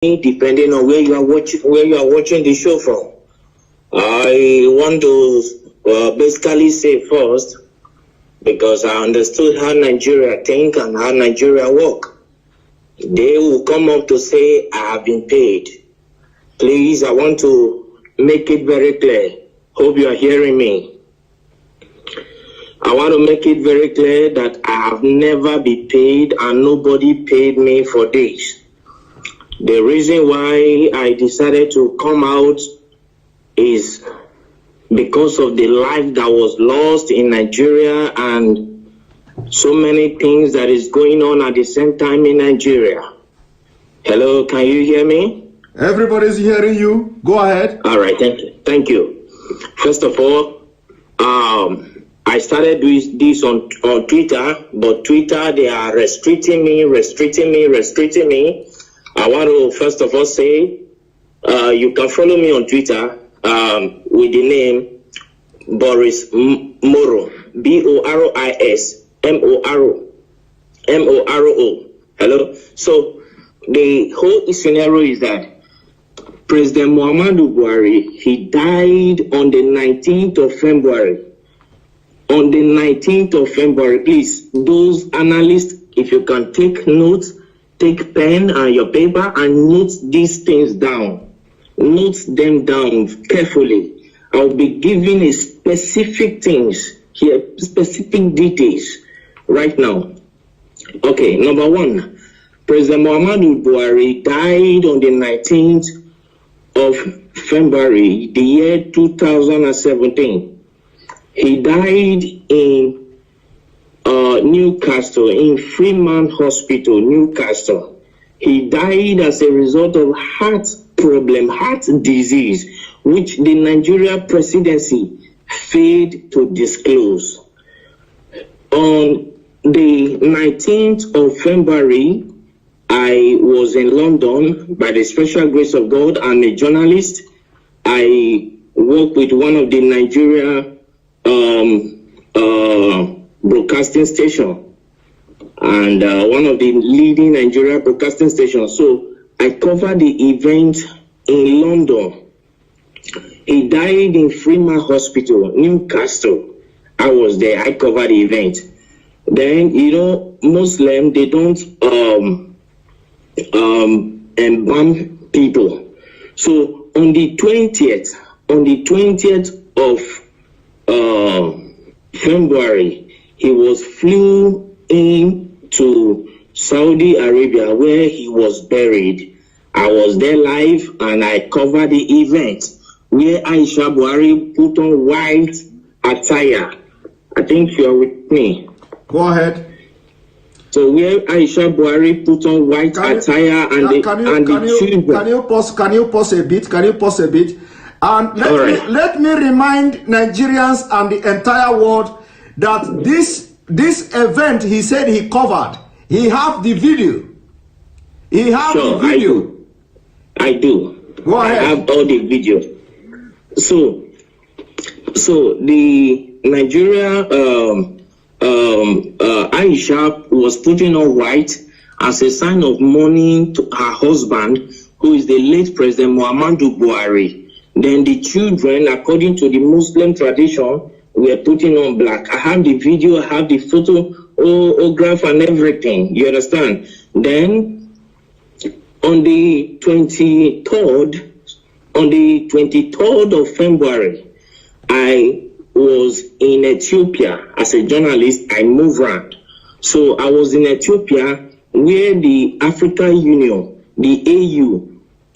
depending on where you are watching the show from. I want to basically say first, because I understood how Nigeria think and how Nigeria work. They will come up to say, I have been paid. Please, I want to make it very clear. Hope you are hearing me. I want to make it very clear that I have never been paid and nobody paid me for this. The reason why I decided to come out is because of the life that was lost in Nigeria and so many things that is going on at the same time in Nigeria. Hello, can you hear me? Everybody's hearing you. Go ahead. All right, thank you. First of all, I started doing this on Twitter, but Twitter, they are restricting me. I want to first of all say, you can follow me on Twitter with the name Boris Moro, Boris Moro. Hello. So the whole scenario is that President Muhammadu Buhari, he died on the 19th of February. On the 19th of February, please, those analysts, if you can take notes, take pen and your paper and note these things down. Note them down carefully. I'll be giving a specific things here, specific details right now. Okay, number one, President Muhammadu Buhari died on the 19th of February, the year 2017. He died in Newcastle, in Freeman Hospital, Newcastle. He died as a result of heart problem, heart disease, which the Nigeria presidency failed to disclose. On the 19th of February, I was in London by the special grace of God. I'm a journalist. I work with one of the Nigeria broadcasting station and one of the leading Nigeria broadcasting stations. So I covered the event in London. He died in Freeman Hospital, Newcastle. I was there. I covered the event. Then, you know, Muslim, they don't embalm people. So on the 20th of February, he was flew into Saudi Arabia where he was buried. I was there live and I covered the event where Aisha Buhari put on white attire. I think you are with me. Go ahead. So where Aisha Buhari put on white attire and the children. Can you pause a bit? Can you pause a bit? And let me remind Nigerians and the entire world that this event he said he covered, he have the video. He have the video. I do. Go ahead. I have all the video. So the Nigeria Aisha was putting on white as a sign of mourning to her husband, who is the late President Muhammadu Buhari. Then the children, according to the Muslim tradition, were putting on black. I have the video, I have the photograph and everything. You understand? Then on the 23rd of February, I was in Ethiopia as a journalist. I moved around. So I was in Ethiopia where the African Union, the AU,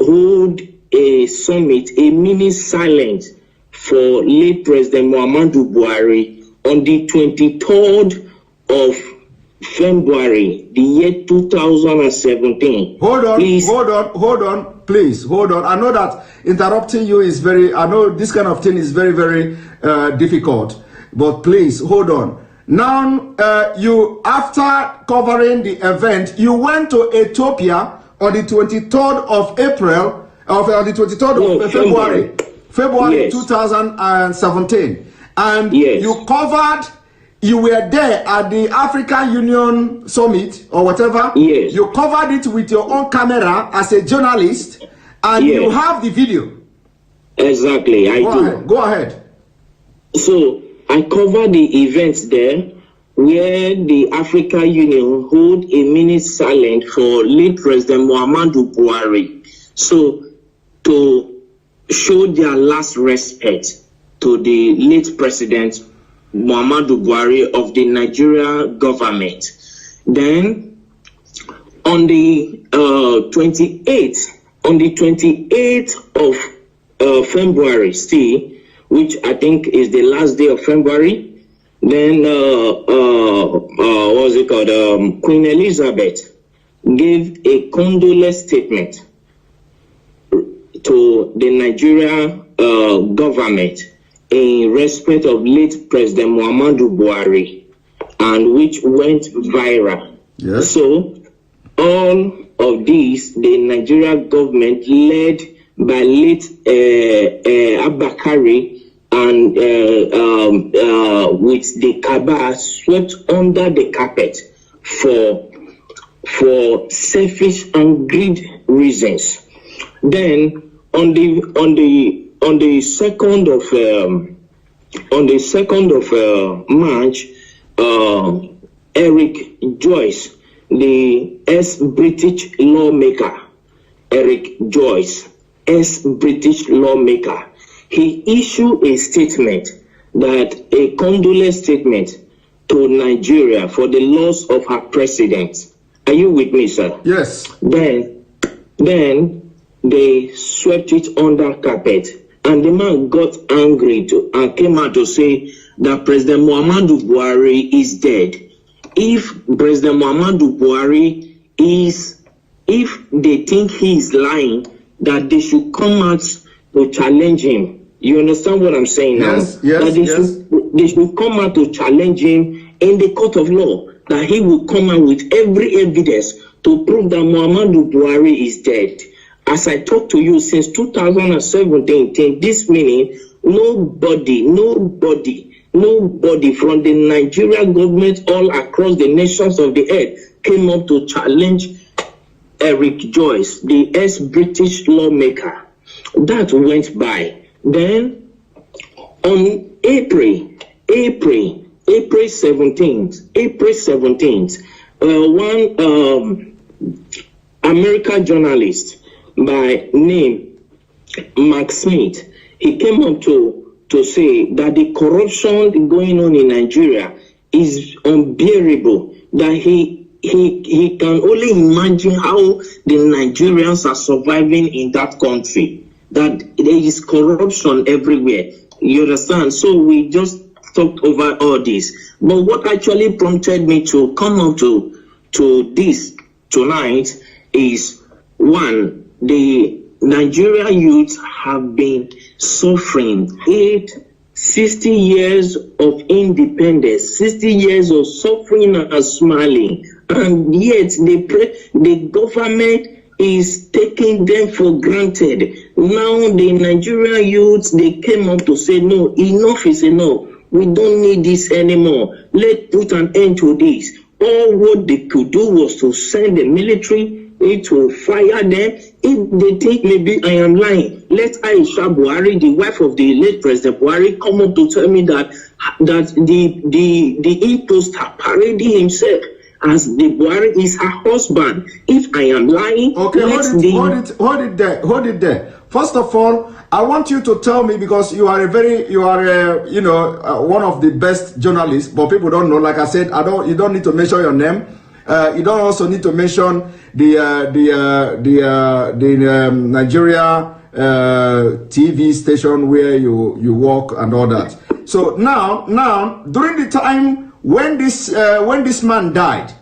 hold a summit, a mini silence for late President Muhammadu Buhari on the 23rd of February, the year 2017. Hold on, please, hold on. I know that interrupting you is I know this kind of thing is very, very difficult, but please, hold on. Now, you, after covering the event, you went to Ethiopia on the 23rd of April, on the 23rd of February, yes. 2017, and yes. you covered you were there at the African Union Summit or whatever. Yes. You covered it with your own camera as a journalist, and Yes. you have the video. Exactly, I do. Go ahead. So I covered the events there where the African Union hold a minute silent for late President Muhammadu Buhari. So to show their last respect to the late President Muhammadu Buhari of the Nigeria government. Then on the 28th of February, still, which I think is the last day of February, then what's it called? Queen Elizabeth gave a condolence statement to the Nigeria government in respect of late President Muhammadu Buhari, and which went viral. Yes. So all of these, the Nigeria government led by late Abakari and with the Kaaba swept under the carpet for selfish and greed reasons. Then on the 2nd of March, Eric Joyce, the ex-British lawmaker, ex-British lawmaker, he issued a statement, that a condolence statement to Nigeria for the loss of her president. Are you with me, sir? Yes. Then they swept it under carpet, and the man got angry and came out to say that President Muhammadu Buhari is dead. If President Muhammadu Buhari if they think he is lying, that they should come out to challenge him. You understand what I'm saying now? Yes, that they should come out to challenge him in the court of law, that he will come out with every evidence to prove that Muhammadu Buhari is dead. As I talk to you since 2017, till this minute, nobody from the Nigerian government all across the nations of the earth came up to challenge Eric Joyce, the ex-British lawmaker. That went by. Then on April 17th, one American journalist by name Mark Smith, he came up to say that the corruption going on in Nigeria is unbearable, that he can only imagine how the Nigerians are surviving in that country, that there is corruption everywhere. You understand? So we just talked over all this. But what actually prompted me to come up to this tonight is, one, the Nigerian youth have been suffering 60 years of independence, 60 years of suffering and smiling, and yet the government is taking them for granted. Now the Nigerian youths, they came up to say, no, enough is enough. We don't need this anymore. Let's put an end to this. All what they could do was to send the military to fire them. If they think maybe I am lying, let Aisha Buhari, the wife of the late President Buhari, come up to tell me that the imposter parading himself as the Buhari is her husband. If I am lying, okay, hold it there. First of all, I want you to tell me, because you are one of the best journalists, but people don't know. Like I said, you don't need to mention your name. You don't also need to mention the Nigeria TV station where you work and all that. So now during the time when this man died,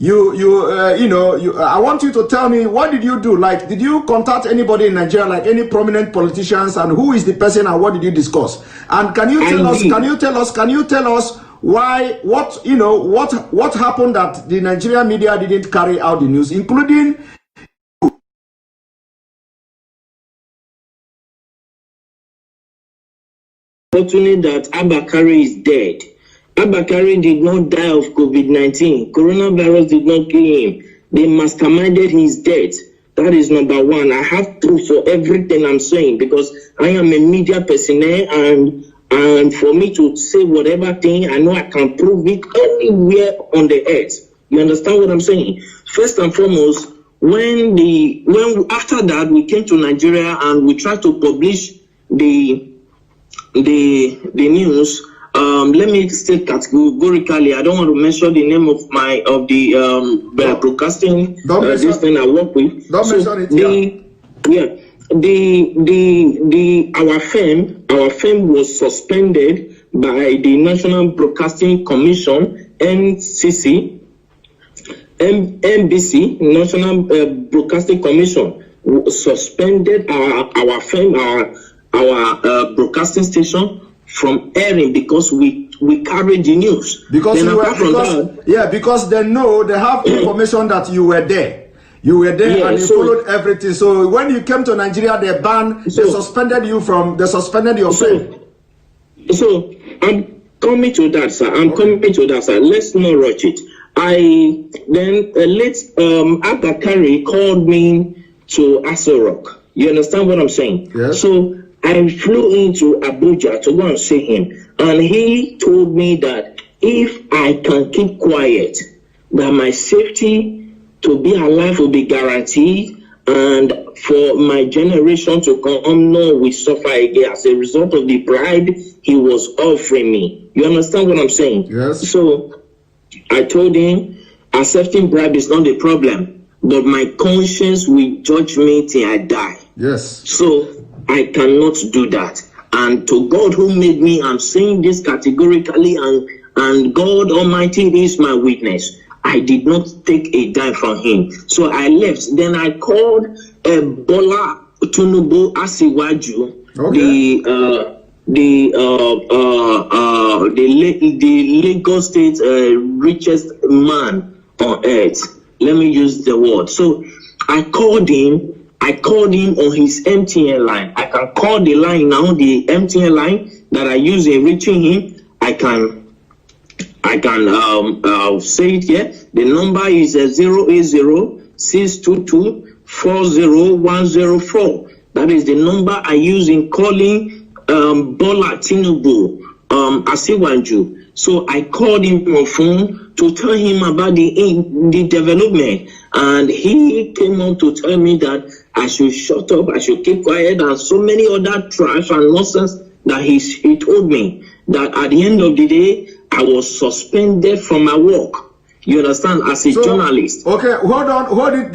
I want you to tell me, what did you do? Like, did you contact anybody in Nigeria, like any prominent politicians, and who is the person and what did you discuss? And can you tell us why, what happened that the Nigerian media didn't carry out the news, including fortunate that Abakari is dead. Abakari did not die of COVID-19. Coronavirus did not kill him. They masterminded his death. That is number one. I have proof for everything I'm saying because I am a media personnel, and for me to say whatever thing, I know I can prove it anywhere on the earth. You understand what I'm saying? First and foremost, when after that we came to Nigeria and we tried to publish the news. Let me state categorically. I don't want to mention the name of the broadcasting this thing I work with. Don't mention it. Our firm was suspended by the National Broadcasting Commission, NCC, NBC, National Broadcasting Commission, suspended our firm, our broadcasting station from airing because we carried the news. Because they know, they have information that you were there. You were there, and you followed everything. So when you came to Nigeria, they suspended you they suspended your firm. So I'm coming to that, sir. Coming to that, sir. Let's not rush it. Abakari called me to Aso Rock. You understand what I'm saying? Yes. So I flew into Abuja to go and see him, and he told me that if I can keep quiet, that my safety to be alive will be guaranteed, and for my generation to come, no, we suffer again as a result of the bribe he was offering me. You understand what I'm saying? Yes. So I told him accepting bribe is not the problem, but my conscience will judge me till I die. Yes. So I cannot do that. And to God who made me, I'm saying this categorically, and God Almighty is my witness. I did not take a dime from him. So I left. Then I called Bola Tinubu Asiwaju, the Lagos State richest man on earth. Let me use the word. So I called him on his MTN line. I can call the line now, the MTN line that I use in reaching him. I can say it here. The number is 080-622-40104. That is the number I use in calling Bola Tinubu Asiwaju. So I called him on phone to tell him about the development, and he came on to tell me that I should shut up, I should keep quiet, and so many other trash and nonsense that he told me that at the end of the day, I was suspended from my work. You understand? As a journalist. Okay, hold it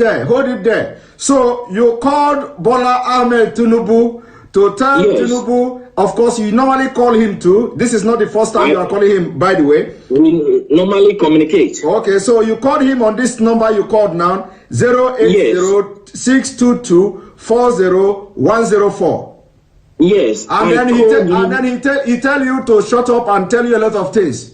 there. So you called Bola Ahmed Tinubu to tell Tinubu, of course, you normally call him too. This is not the first time you are calling him, by the way. We normally communicate. Okay, so you called him on this number you called now, 080-622-40104. Yes. And then he tell you to shut up and tell you a lot of things.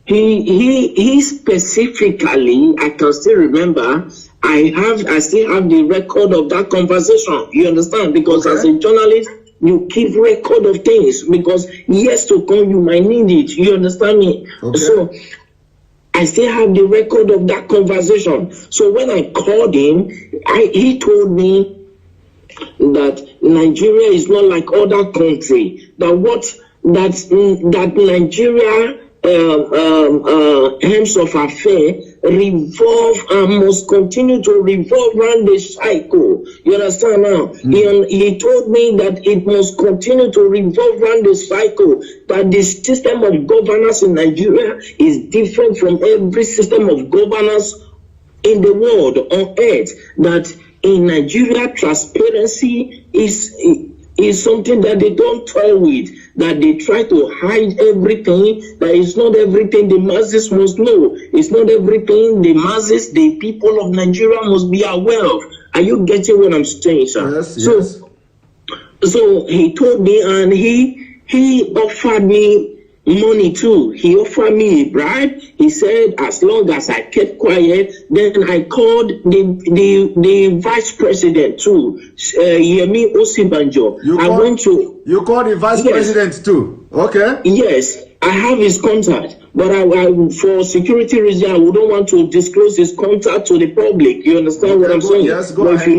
He specifically, I can still remember, I still have the record of that conversation. You understand? Because as a journalist, you keep record of things, because years to come you might need it. You understand me? Okay. So I still have the record of that conversation. So when I called him, he told me that Nigeria is not like other countries. That Nigeria hems of affair revolve and must continue to revolve around the cycle. You understand now? He told me that it must continue to revolve around the cycle, that the system of governance in Nigeria is different from every system of governance in the world, on earth, that in Nigeria transparency is something that they don't toy with, that they try to hide everything, that it's not everything the masses must know. It's not everything the masses, the people of Nigeria must be aware of. Are you getting what I'm saying, sir? Yes. So he told me, and he offered me money too. He offered me a bribe. He said as long as I kept quiet, then I called the vice president too, Yemi Osibanjo. You called the vice president too? Okay. Yes, I have his contact. But for security reasons, I wouldn't want to disclose his contact to the public. You understand what I'm saying? Yes, go but ahead. If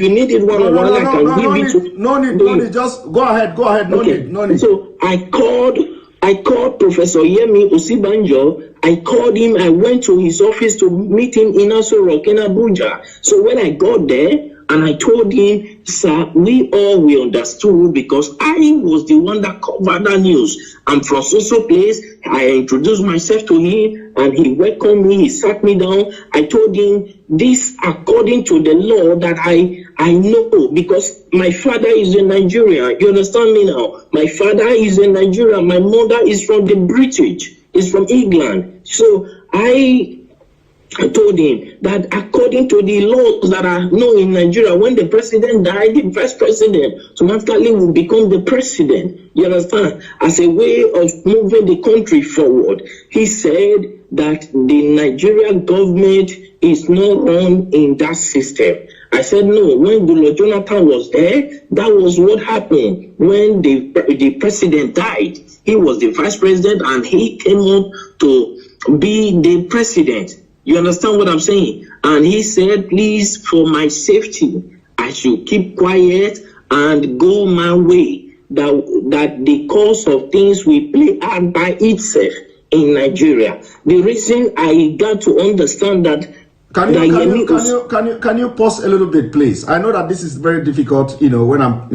you need it one on one, I can give it to. No need. Just go ahead. No need. So I called Professor Yemi Osibanjo. I called him. I went to his office to meet him in Aso Rock in Abuja. So when I got there, and I told him, sir, we understood because I was the one that covered that news. I'm from so place. I introduced myself to him and he welcomed me. He sat me down. I told him this according to the law that I know because my father is in Nigeria. You understand me now? My father is in Nigeria. My mother is from the British. Is from England. So I told him that according to the laws that are known in Nigeria, when the president died, the vice president automatically will become the president. You understand? As a way of moving the country forward. He said that the Nigerian government is not run in that system. I said, no, when Goodluck Jonathan was there, that was what happened. When the president died, he was the vice president and he came up to be the president. You understand what I'm saying? And he said, please, for my safety, I should keep quiet and go my way. That the course of things will play out by itself in Nigeria. The reason I got to understand that. Can you pause a little bit, please? I know that this is very difficult, when I'm,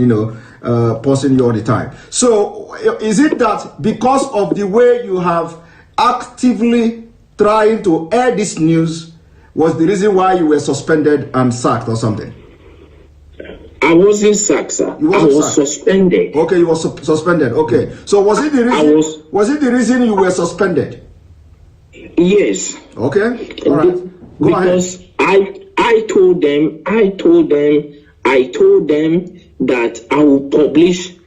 pausing you all the time. So is it that because of the way you have actively trying to air this news was the reason why you were suspended and sacked or something? I wasn't sacked, sir. I was suspended. Okay, you were suspended. Okay. So was it the reason you were suspended? Yes. Okay. All right. Go because ahead. I told them that I will publish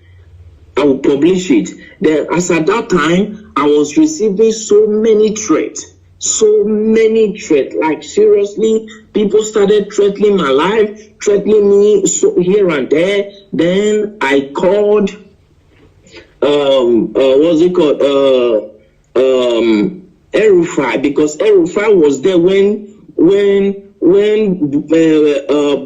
it. Then as at that time I was receiving so many threats. Like seriously, people started threatening my life, threatening me here and there. Then I called, El-Rufai, because El-Rufai was there when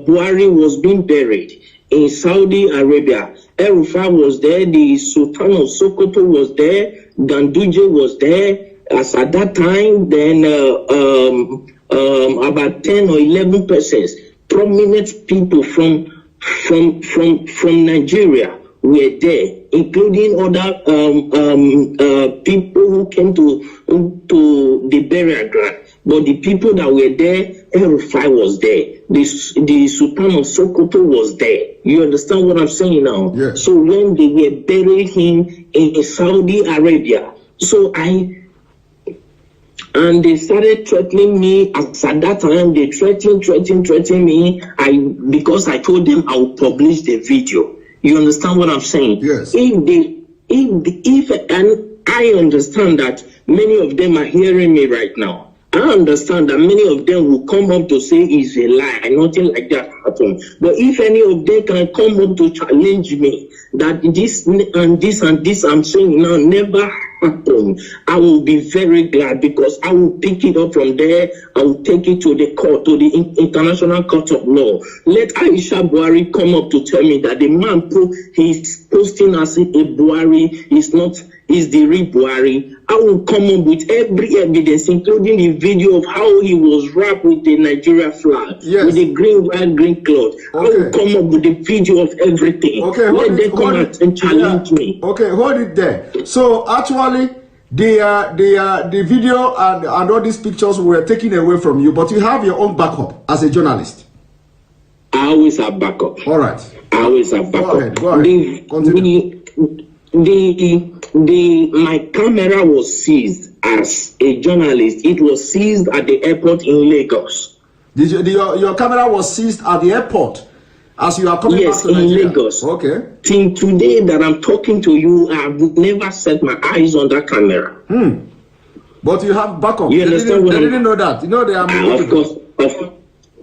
Buhari was being buried in Saudi Arabia. El-Rufai was there, the Sultan of Sokoto was there, Ganduje was there. As at that time, then about 10 or 11 persons, prominent people from Nigeria were there, including other people who came to the burial ground. But the people that were there, El-Rufai was there. The Sultan of Sokoto was there. You understand what I'm saying now? Yes. So when they were burying him in Saudi Arabia, and they started threatening me. As at that time, they threatening me. Because I told them I would publish the video. You understand what I'm saying? Yes. And I understand that many of them are hearing me right now. I understand that many of them will come up to say it's a lie, nothing like that happened. But if any of them can come up to challenge me that this and this and this I'm saying now never happened, I will be very glad, because I will pick it up from there. I will take it to the court, to the International Court of Law. Let Aisha Buhari come up to tell me that the man he's posting as a Buhari is the real Buhari. I will come up with every evidence, including the video of how he was wrapped with the Nigeria flag, yes, with the white, green cloth. Okay. I will come up with the video of everything. Okay, let them come out and challenge me. Okay, hold it there. So actually, the video and all these pictures were taken away from you, but you have your own backup as a journalist. I always have backup. All right. I always have backup. Go ahead. Continue. My camera was seized as a journalist. It was seized at the airport in Lagos. Your camera was seized at the airport as you are coming back to Nigeria? Yes, in Lagos. Okay. Till today that I'm talking to you, I've never set my eyes on that camera. But you have backup. You understand what they didn't know that. You know they are.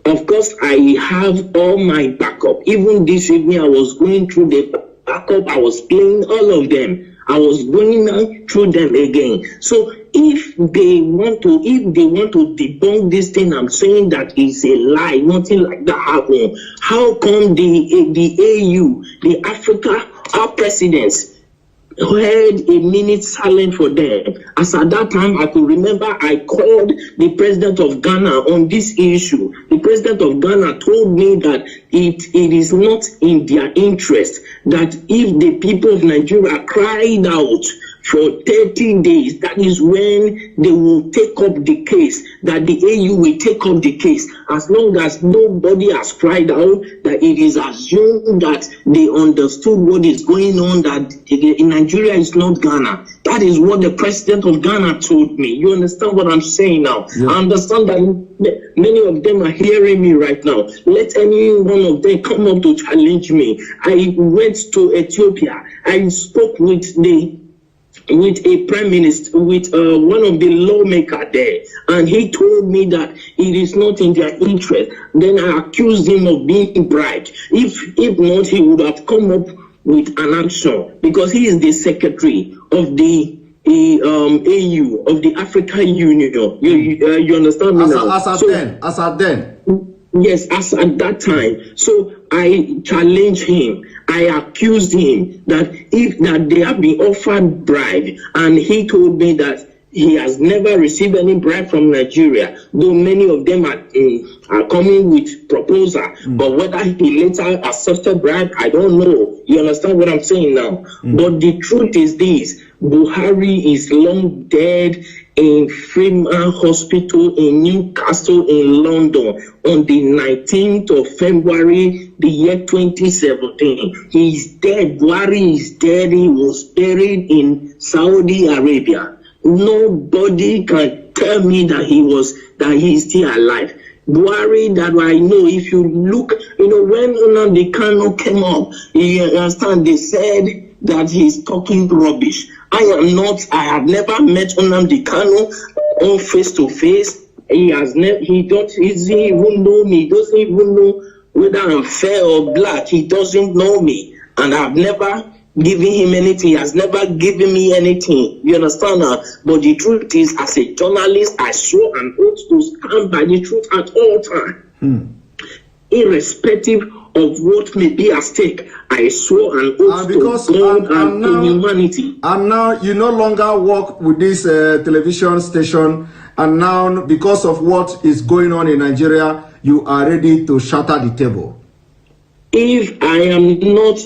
Of course, I have all my backup. Even this evening, I was going through the backup. I was playing all of them. I was going through them again. So if they want to debunk this thing, I'm saying that it's a lie. Nothing like that happened. How come the AU, the Africa, our presidents, had a minute silent for them? As at that time, I could remember I called the president of Ghana on this issue. The president of Ghana told me that it is not in their interest, that if the people of Nigeria cried out for 30 days, that is when they will take up the case, that the AU will take up the case. As long as nobody has cried out, that it is assumed that they understood what is going on, that in Nigeria is not Ghana. That is what the president of Ghana told me. You understand what I'm saying now? Yeah. I understand that many of them are hearing me right now. Let any one of them come up to challenge me. I went to Ethiopia. I spoke with a prime minister, with one of the lawmakers there, and he told me that it is not in their interest. Then I accused him of being bribed. If not, he would have come up with an action, because he is the secretary of the AU, of the African Union. You understand me now? As at then. Yes, as at that time. So I challenged him. I accused him that they have been offered bribe, and he told me that he has never received any bribe from Nigeria, though many of them are coming with proposal. But whether he later accepted bribe, I don't know. You understand what I'm saying now? But the truth is this: Buhari is long dead in Freeman Hospital in Newcastle in London on the 19th of February, the year 2017. He's dead. Buhari is dead. He was buried in Saudi Arabia. Nobody can tell me that he's still alive. Buhari, that I know, if you look, when Nnamdi Kanu came up, you understand, they said that he's talking rubbish. I have never met Nnamdi Kanu on face to face. He doesn't even know me. He doesn't even know whether I'm fair or black. He doesn't know me. And I've never given him anything. He has never given me anything. You understand now? But the truth is, as a journalist, I swore an oath to stand by the truth at all times. Irrespective of what may be at stake, I swore an oath to God and to humanity. And now you no longer work with this television station, and now because of what is going on in Nigeria, you are ready to shatter the table. If I am not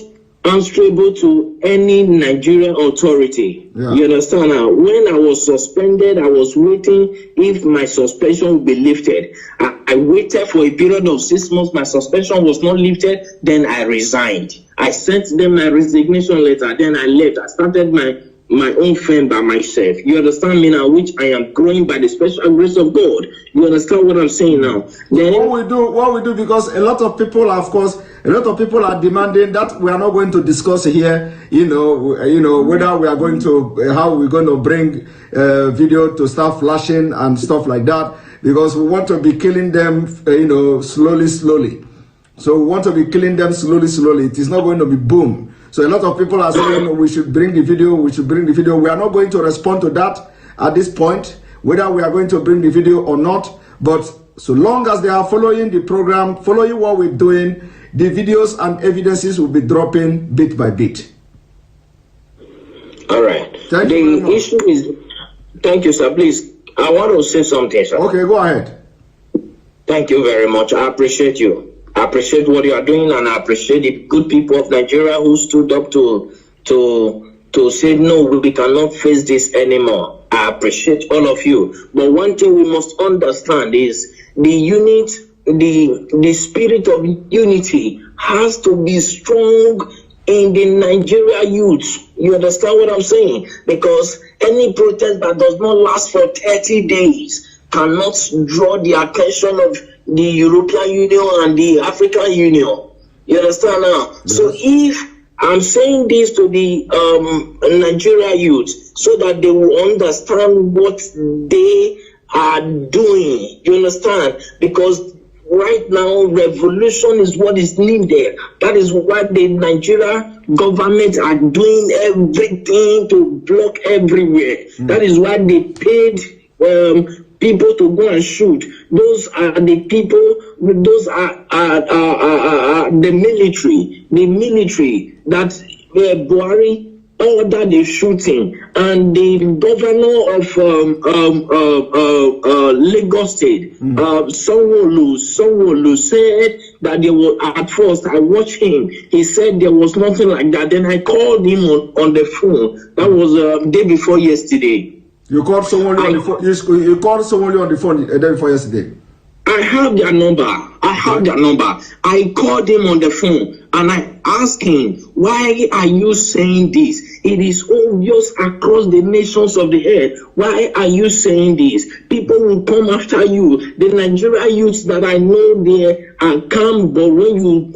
answerable to any Nigerian authority, you understand now? When I was suspended, I was waiting if my suspension would be lifted. I waited for a period of 6 months. My suspension was not lifted. Then I resigned. I sent them my resignation letter. Then I left. I started my own firm by myself. You understand me now? Which I am growing by the special grace of God. You understand what I'm saying now? Then what we do, because a lot of people, of course, are demanding that we are not going to discuss here. Whether we are going to how we're going to bring video to start flashing and stuff like that, because we want to be killing them, slowly. So we want to be killing them slowly. It is not going to be boom. So a lot of people are saying we should bring the video. We are not going to respond to that at this point, whether we are going to bring the video or not. But so long as they are following the program, following what we're doing, the videos and evidences will be dropping bit by bit. All right. Thank you. The issue is, thank you, sir. Please, I want to say something, sir. Okay, go ahead. Thank you very much. I appreciate you. I appreciate what you are doing, and I appreciate the good people of Nigeria who stood up to say, no, we cannot face this anymore. I appreciate all of you. But one thing we must understand is the spirit of unity has to be strong in the Nigeria youth. You understand what I'm saying? Because any protest that does not last for 30 days cannot draw the attention of the European Union and the African Union. You understand now? Yes. So if I'm saying this to the Nigeria youth, so that they will understand what they are doing. You understand? Because right now, revolution is what is needed. That is why the Nigeria government are doing everything to block everywhere. That is why they paid people to go and shoot. Those are the people. Those are the military. The military that Buhari ordered the shooting, and the governor of Lagos State, Sanwo-Olu said that there was, at first I watched him, he said there was nothing like that. Then I called him on the phone. That was day before yesterday. You called someone on the phone. You called someone on the phone the day before yesterday. I have their number. I called him on the phone and I asked him, why are you saying this? It is obvious across the nations of the earth. Why are you saying this? People will come after you. The Nigerian youths that I know, they are calm, but when you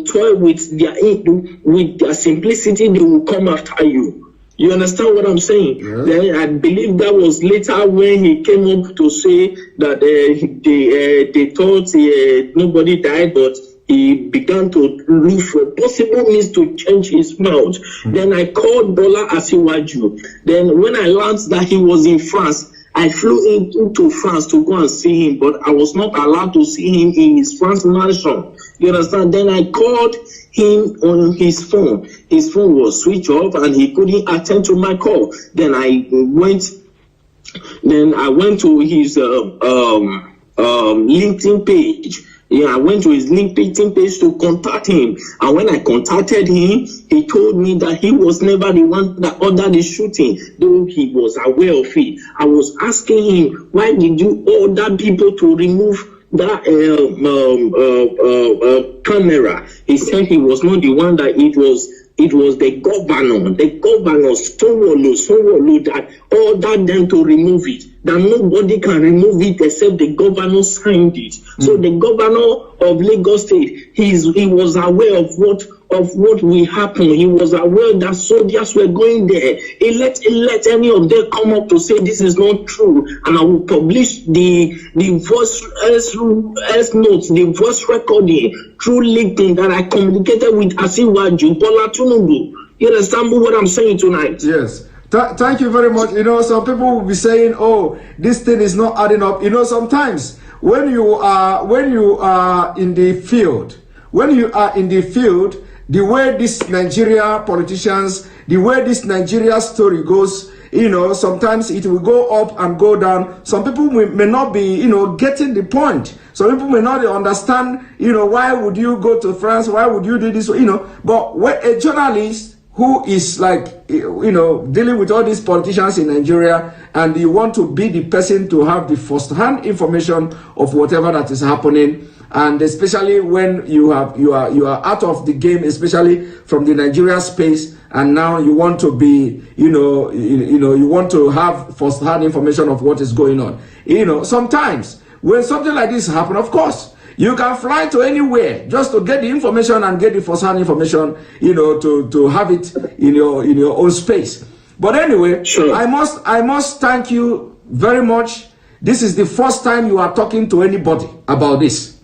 toy with their simplicity, they will come after you. You understand what I'm saying? Yeah. Then I believe that was later when he came up to say that they thought nobody died, but he began to look for possible means to change his mouth. Then I called Bola Asiwaju. Then when I learned that he was in France, I flew into France to go and see him, but I was not allowed to see him in his France mansion. You understand? Then I called him on his phone. His phone was switched off and he couldn't attend to my call. Then I went to his LinkedIn page. Yeah, I went to his LinkedIn page to contact him. And when I contacted him, he told me that he was never the one that ordered the shooting, though he was aware of it. I was asking him, why did you order people to remove that camera? He said he was not the one, that it was the governor Sanwo-Olu that ordered them to remove it, that nobody can remove it except the governor signed it. So the governor of Lagos State, he was aware of what will happen. He was aware that soldiers were going there. He let any of them come up to say this is not true, and I will publish the voice notes, the voice recording through LinkedIn that I communicated with Asiwaju Bola Tinubu. You understand what I'm saying tonight? Yes. Thank you very much. You know, some people will be saying, "Oh, this thing is not adding up." You know, sometimes when you are in the field, the way this Nigeria politicians, the way this Nigeria story goes, you know, sometimes it will go up and go down. Some people may not be, you know, getting the point. Some people may not understand, you know, why would you go to France? Why would you do this? You know, but when a journalist who is like, you know, dealing with all these politicians in Nigeria, and you want to be the person to have the first-hand information of whatever that is happening, and especially when you are out of the game, especially from the Nigeria space, and now you want to be, you want to have first-hand information of what is going on. You know, sometimes when something like this happens, of course, you can fly to anywhere just to get the information and get the first-hand information, you know, to have it in your own space. But anyway, sure. I must thank you very much. This is the first time you are talking to anybody about this.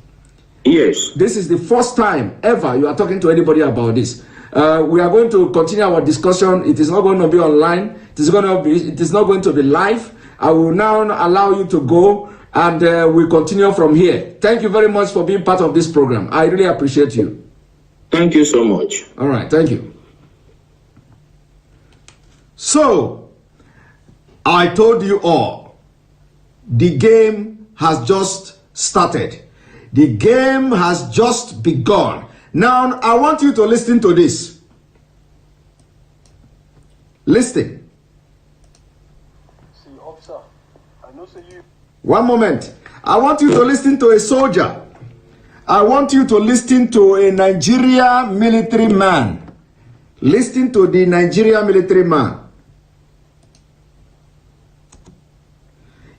Yes. This is the first time ever you are talking to anybody about this. We are going to continue our discussion. It is not going to be online. It is not going to be live. I will now allow you to go, and we'll continue from here. Thank you very much for being part of this program. I really appreciate you. Thank you so much. All right, thank you. So, I told you all, the game has just started. The game has just begun. Now, I want you to listen to this. Listen. See, officer, I know say you. One moment. I want you to listen to a soldier. I want you to listen to a Nigeria military man. Listen to the Nigeria military man.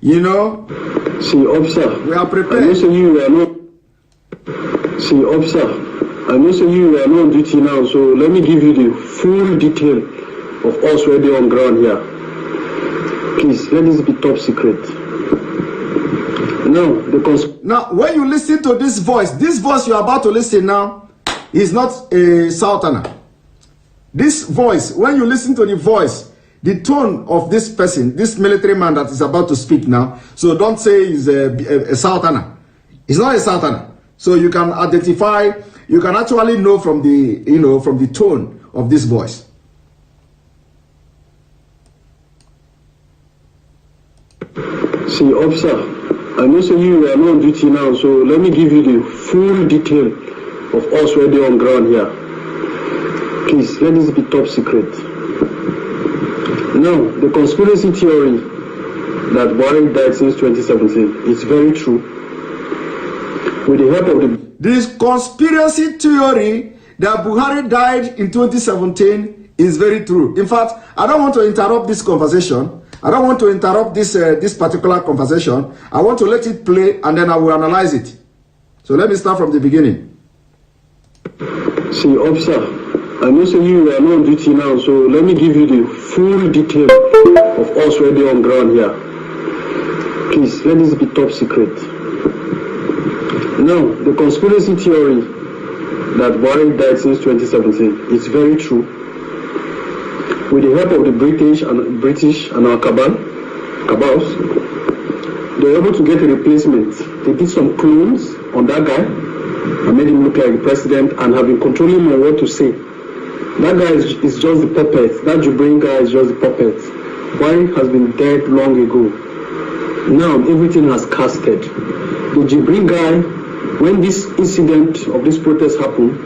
You know, see, officer, we are prepared. I know say you are not. See, officer, I know say you are not on duty now, so let me give you the full detail of us where they on ground here. Please, let this be top secret. Now, when you listen to this voice you are about to listen now is not a Southerner. This voice, when you listen to the voice, the tone of this person, this military man that is about to speak now, so don't say he's a Southerner. He's not a Southerner. So you can identify, you can actually know from the, from the tone of this voice. See, officer, I know say you are not on duty now, so let me give you the full detail of us already on ground here. Please, let this be top secret. Now, the conspiracy theory that Buhari died since 2017 is very true. With the help of the... This conspiracy theory that Buhari died in 2017 is very true. In fact, I don't want to interrupt this conversation. I don't want to interrupt this this particular conversation. I want to let it play and then I will analyze it. So let me start from the beginning. See, officer, I know say you are not on duty now, so let me give you the full detail of us already on ground here. Please, let this be top secret. Now, the conspiracy theory that Buhari died since 2017 is very true. With the help of the British and our cabals, they were able to get a replacement. They did some clones on that guy and made him look like the president and have been controlling him on what to say. That guy is just the puppet. That Jibrin guy is just the puppet. Buhari has been dead long ago. Now everything has casted. The Jibrin guy, when this incident of this protest happened,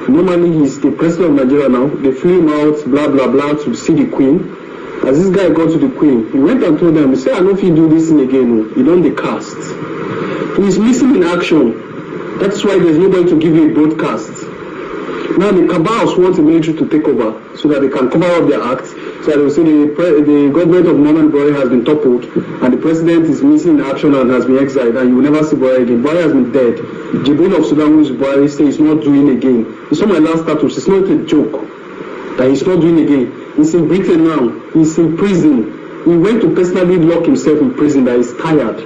normally he's the president of Nigeria now. They flew him out, blah, blah, blah, to see the queen. As this guy got to the queen, he went and told them, he said, I know if you do this thing again, you don't be cast. He's missing in action. That's why there's nobody to give you a broadcast. Now the cabals want the military to take over so that they can cover up their acts. So they will say the government of Muhammad Buhari has been toppled and the president is missing in action and has been exiled and you will never see Buhari again. Buhari has been dead. Jibril of Sudan, who is Buhari, says he's not doing again. You saw my last status, it's not a joke that he's not doing again. He's in Britain now, he's in prison. He went to personally lock himself in prison that he's tired.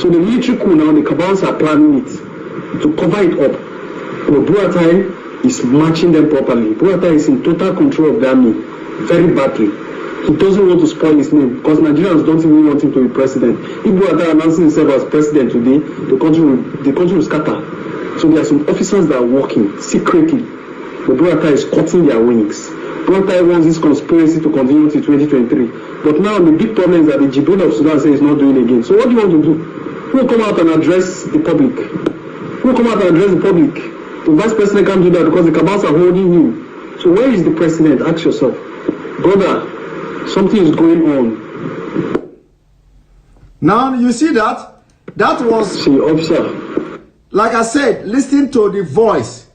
So the military coup now, the cabals are planning it to cover it up. But Buhari is matching them properly. Buhari is in total control of the army, very badly. He doesn't want to spoil his name because Nigerians don't even want him to be president. If Buhari announces himself as president today, the country will scatter. So there are some officers that are working secretly. But Buhari is cutting their wings. Buhari wants this conspiracy to continue to 2023. But now the big problem is that the Jibril of Sudan says he's not doing it again. So what do you want to do? Who will come out and address the public? Who will come out and address the public? The vice president can't do that because the cabals are holding him. So where is the president? Ask yourself. Brother, something is going on. Now you see that was, see, officer, like I said, listen to the voice.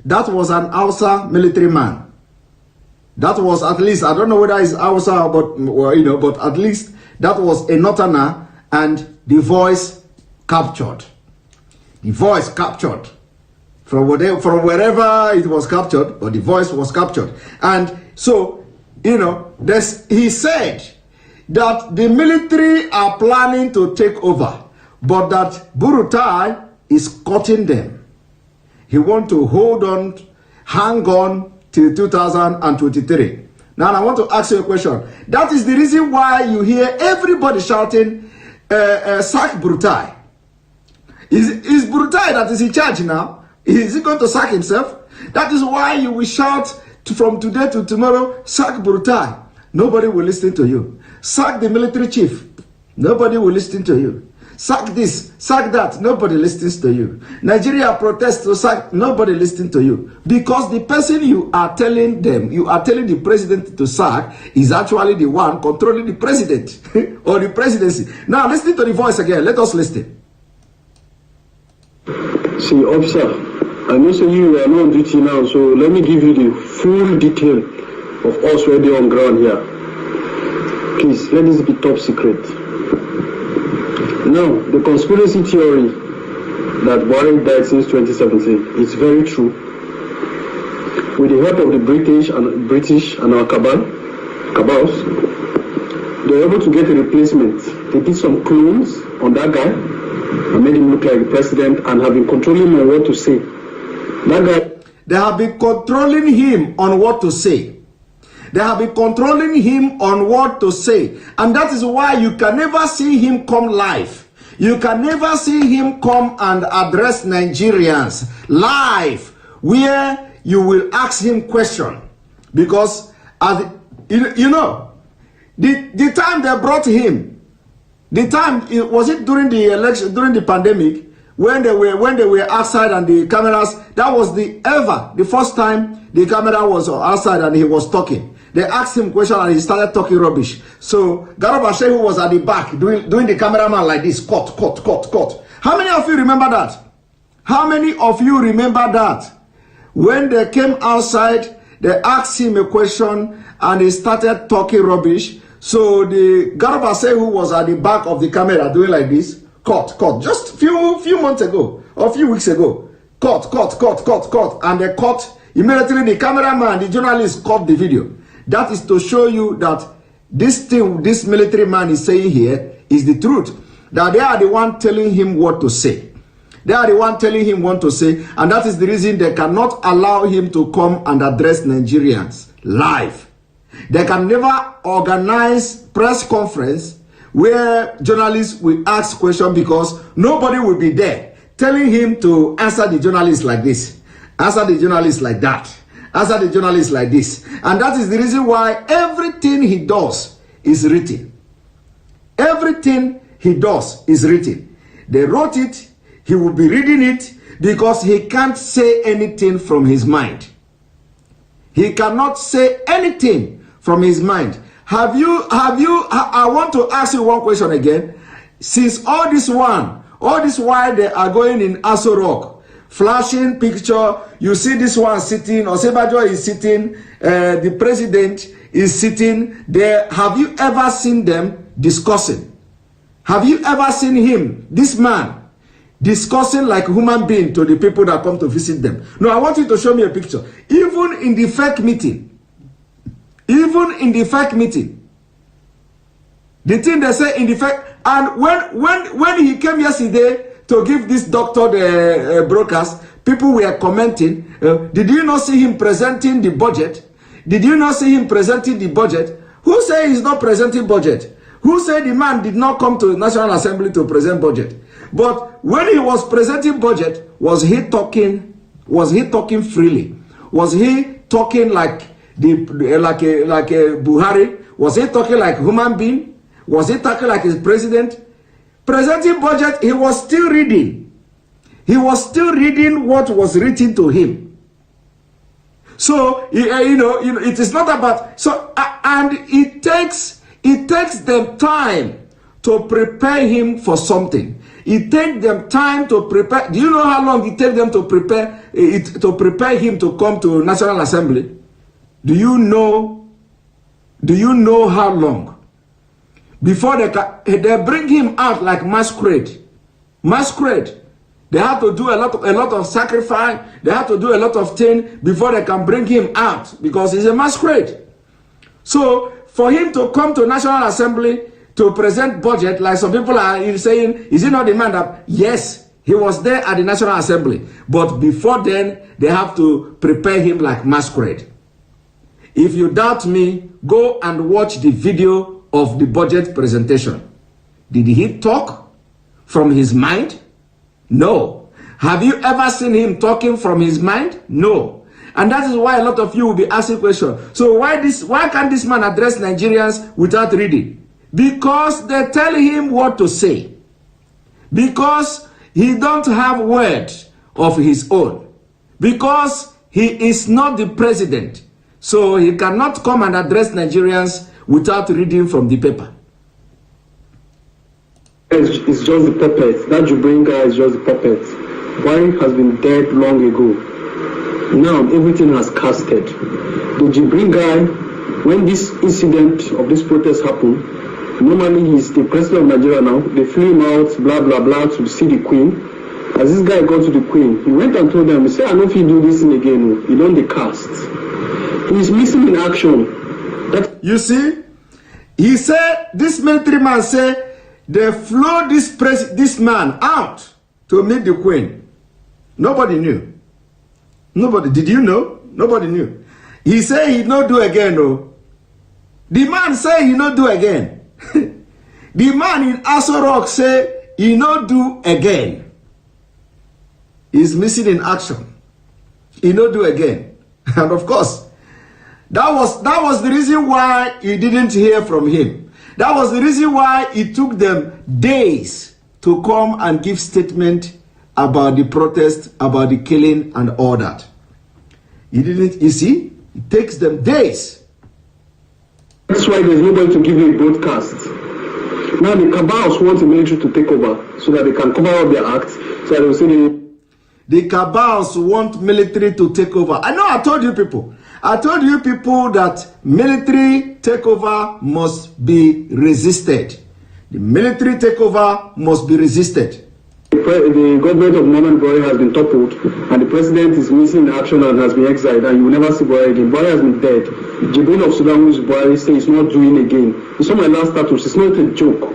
That was an Hausa military man. That was at least, I don't know whether it's Hausa, but but at least that was a Northerner, and the voice captured. The voice captured from wherever it was captured, but the voice was captured. And so, he said that the military are planning to take over, but that Burutai is cutting them. He wants to hang on till 2023. Now I want to ask you a question. That is the reason why you hear everybody shouting, sack Burutai. Is Burutai that is in charge now? Is he going to sack himself? That is why you will shout from today to tomorrow, sack Burutai. Nobody will listen to you. Sack the military chief. Nobody will listen to you. Sack this, sack that. Nobody listens to you. Nigeria protests to sack. Nobody listens to you. Because the person you are telling the president to sack is actually the one controlling the president or the presidency. Now listen to the voice again. Let us listen. See, officer, I know say you are not on duty now, so let me give you the full detail of us already on ground here. Please, let this be top secret. Now, the conspiracy theory that Buhari died since 2017 is very true. With the help of the British and our cabals, they were able to get a replacement. They did some clones on that guy and made him look like the president and have been controlling him on what to say. That guy. They have been controlling him on what to say. They have been controlling him on what to say. And that is why you can never see him come live. You can never see him come and address Nigerians live, where you will ask him question. Because, you know, the time they brought him, the time, was it during the election, during the pandemic, when they were outside and the cameras, that was the first time the camera was outside and he was talking. They asked him question and he started talking rubbish. So Garba Shehu was at the back doing the cameraman like this, cut. How many of you remember that? How many of you remember that? When they came outside, they asked him a question and he started talking rubbish. So the Garba Shehu was at the back of the camera doing like this. Cut. Just few months ago, or a few weeks ago. Cut. And they cut. Immediately the cameraman, the journalist cut the video. That is to show you that this thing, this military man is saying here is the truth. That they are the one telling him what to say. They are the one telling him what to say. And that is the reason they cannot allow him to come and address Nigerians live. They can never organize press conference where journalists will ask questions because nobody will be there telling him to answer the journalists like this, answer the journalists like that, answer the journalists like this. And that is the reason why everything he does is written. Everything he does is written. They wrote it, he will be reading it because he can't say anything from his mind. He cannot say anything from his mind. I want to ask you one question again. Since all this while they are going in Aso Rock, flashing picture, you see this one sitting, Osebajo is sitting, the president is sitting there. Have you ever seen them discussing? Have you ever seen him, this man, discussing like human being to the people that come to visit them? No, I want you to show me a picture. Even in the fake meeting, the thing they say in the fact, and when he came yesterday to give this doctor the broadcast, people were commenting, did you not see him presenting the budget? Did you not see him presenting the budget? Who say he's not presenting budget? Who said the man did not come to National Assembly to present budget? But when he was presenting budget, was he talking freely? Was he talking like a Buhari? Was he talking like human being? Was he talking like his president? Presenting budget, he was still reading. He was still reading what was written to him. So, you know, it is not about, so, and it takes them time to prepare him for something. It takes them time to prepare. Do you know how long it takes them to prepare him to come to National Assembly? Do you know how long? Before they bring him out like masquerade. They have to do a lot of sacrifice. They have to do a lot of things before they can bring him out because he's a masquerade. So for him to come to National Assembly to present budget, like some people are saying, is he not the man that? Yes, he was there at the National Assembly. But before then, they have to prepare him like masquerade. If you doubt me, go and watch the video of the budget presentation. Did he talk from his mind? No. Have you ever seen him talking from his mind? No. And that is why a lot of you will be asking questions. So why can't this man address Nigerians without reading? Because they tell him what to say. Because he don't have word of his own. Because he is not the president. So he cannot come and address Nigerians without reading from the paper. It's just the puppet. That Jubrin guy is just the puppet. Buhari has been dead long ago. Now everything has casted. The Jubrin guy, when this incident of this protest happened, normally he's the president of Nigeria now. They flew him out, blah blah blah, to see the queen. As this guy got to the queen, he went and told them, he said, I know if you do this thing again, you don't the cast. He's missing in action. You see, he said, this military man said, they flew this man out to meet the queen. Nobody knew. Nobody. Did you know? Nobody knew. He said he not do again, no. The man say he not do again. The man in Aso Rock say he not do again. He's missing in action. He not do again. And of course, that was the reason why you didn't hear from him. That was the reason why it took them days to come and give statement about the protest, about the killing and all that. You see, it takes them days. That's why there's nobody to give you a broadcast. Now the cabals want the military to take over so that they can cover up their acts. So they will say the cabals want military to take over. I know I told you people. I told you people that military takeover must be resisted. The military takeover must be resisted. The government of Muhammad Buhari has been toppled and the president is missing in action and has been exiled, and you will never see Buhari again. Buhari has been dead. Jibril of Sudan, who is Buhari, says he's not doing again. It's not my last status. It's not a joke.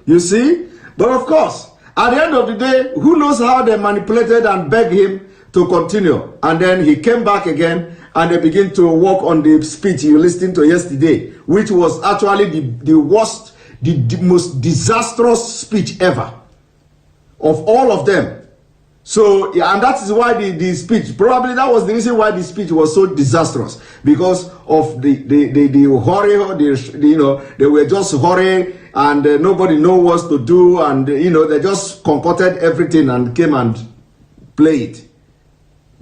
You see? But of course, at the end of the day, who knows how they manipulated and begged him to continue. And then he came back again and they begin to work on the speech you listened to yesterday, which was actually the worst, the most disastrous speech ever of all of them. So, yeah, and that is why the speech, probably that was the reason why the speech was so disastrous, because of the hurry, you know, they were just hurrying and nobody know what to do, and you know, they just concocted everything and came and played it.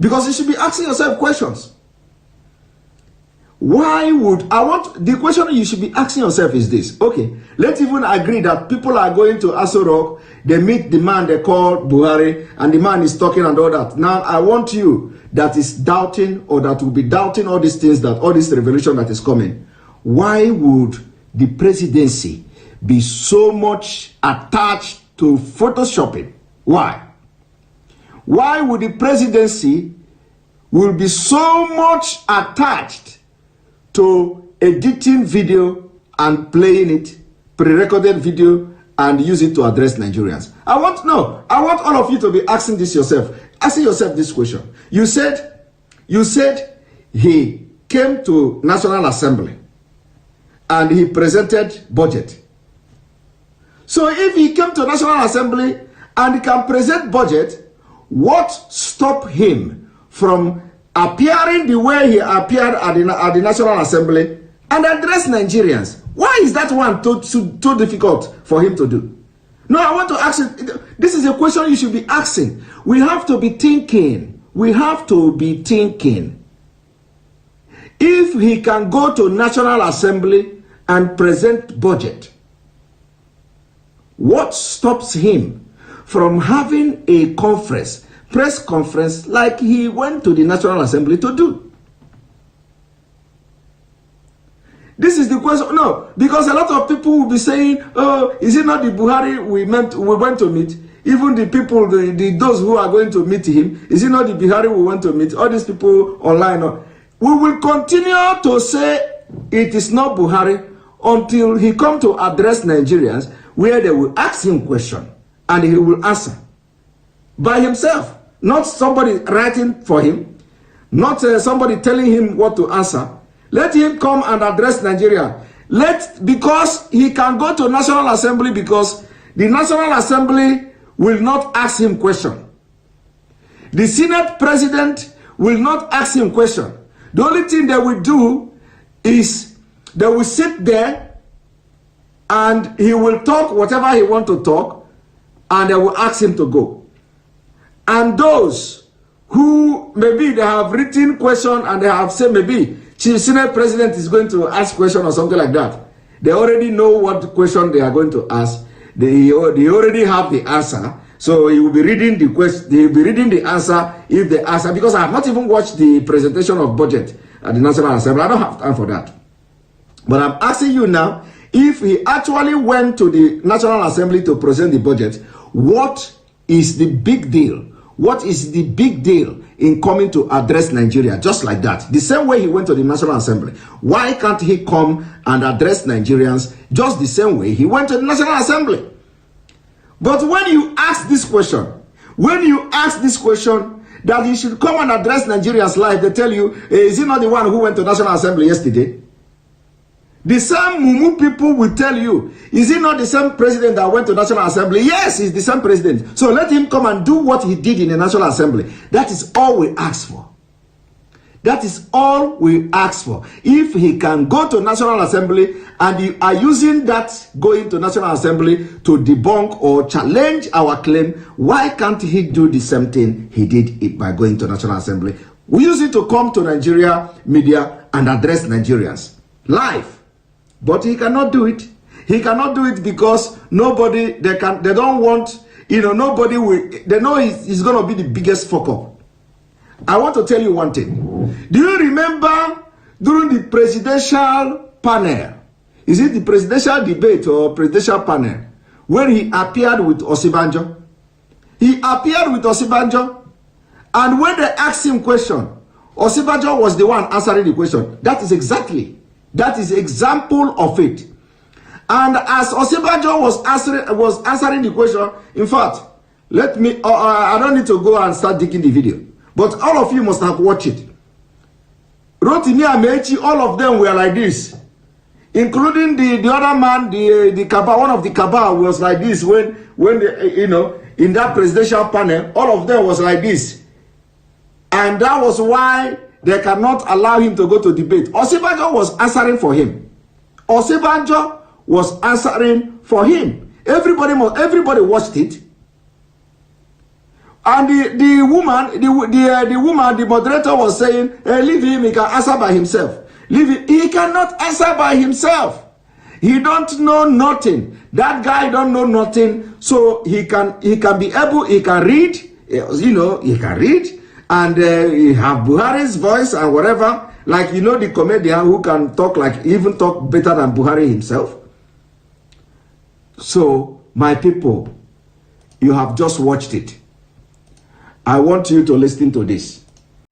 Because you should be asking yourself questions. Why would the question you should be asking yourself is this? Okay, let's even agree that people are going to Aso Rock, they meet the man they call Buhari, and the man is talking and all that. Now I want you that is doubting, or that will be doubting all these things, that all this revolution that is coming, why would the presidency be so much attached to photoshopping? Why would the presidency will be so much attached to editing video and playing it, pre-recorded video, and use it to address Nigerians? I want all of you to be asking this yourself. Asking yourself this question. You said he came to National Assembly and he presented budget. So if he came to National Assembly and he can present budget, what stopped him from appearing the way he appeared at the National Assembly and address Nigerians? Why is that one too difficult for him to do? No, I want to ask you, this is a question you should be asking. We have to be thinking. We have to be thinking. If he can go to National Assembly and present budget, what stops him from having a conference, press conference, like he went to the National Assembly to do? This is the question. No, because a lot of people will be saying, oh, is it not the Buhari we went to meet? Even the people, those who are going to meet him, is it not the Buhari we went to meet? All these people online. We will continue to say it is not Buhari until he come to address Nigerians, where they will ask him question and he will answer by himself. Not somebody writing for him, not somebody telling him what to answer. Let him come and address Nigeria. Because he can go to National Assembly, because the National Assembly will not ask him question. The Senate President will not ask him question. The only thing they will do is they will sit there and he will talk whatever he wants to talk, and they will ask him to go. And those who maybe they have written question and they have said maybe Chief Senate President is going to ask question or something like that, they already know what question they are going to ask. They already have the answer. So he will be reading the question. They will be reading the answer if they answer. Because I have not even watched the presentation of budget at the National Assembly. I don't have time for that. But I'm asking you now, if he actually went to the National Assembly to present the budget, what is the big deal? What is the big deal in coming to address Nigeria just like that? The same way he went to the National Assembly. Why can't he come and address Nigerians just the same way he went to the National Assembly? But when you ask this question, that he should come and address Nigerians live, they tell you, is he not the one who went to National Assembly yesterday? The same Mumu people will tell you, is he not the same president that went to National Assembly? Yes, he's the same president. So let him come and do what he did in the National Assembly. That is all we ask for. That is all we ask for. If he can go to National Assembly and you are using that going to National Assembly to debunk or challenge our claim, why can't he do the same thing he did by going to National Assembly? We use it to come to Nigeria media and address Nigerians live. But he cannot do it. He cannot do it because nobody, they don't want, nobody will, they know he's going to be the biggest fuck up. I want to tell you one thing. Do you remember during the presidential panel, is it the presidential debate or presidential panel, when he appeared with Osibanjo? He appeared with Osibanjo, and when they asked him question, Osibanjo was the one answering the question. That is example of it. And as Osibanjo was answering the question, in fact, let me, I don't need to go and start digging the video, but all of you must have watched it. Rotimi Amechi, all of them were like this, including the other man, the cabal, one of the cabal was like this when in that presidential panel, all of them was like this. And that was why they cannot allow him to go to debate. Osibanjo was answering for him. Osibanjo was answering for him. Everybody watched it. And the woman, the moderator was saying, hey, leave him, he can answer by himself. Leave him. He cannot answer by himself. He don't know nothing. That guy don't know nothing. So he can be able, he can read, he can read. And he have Buhari's voice and whatever. Like, the comedian who can talk even talk better than Buhari himself. So, my people, you have just watched it. I want you to listen to this.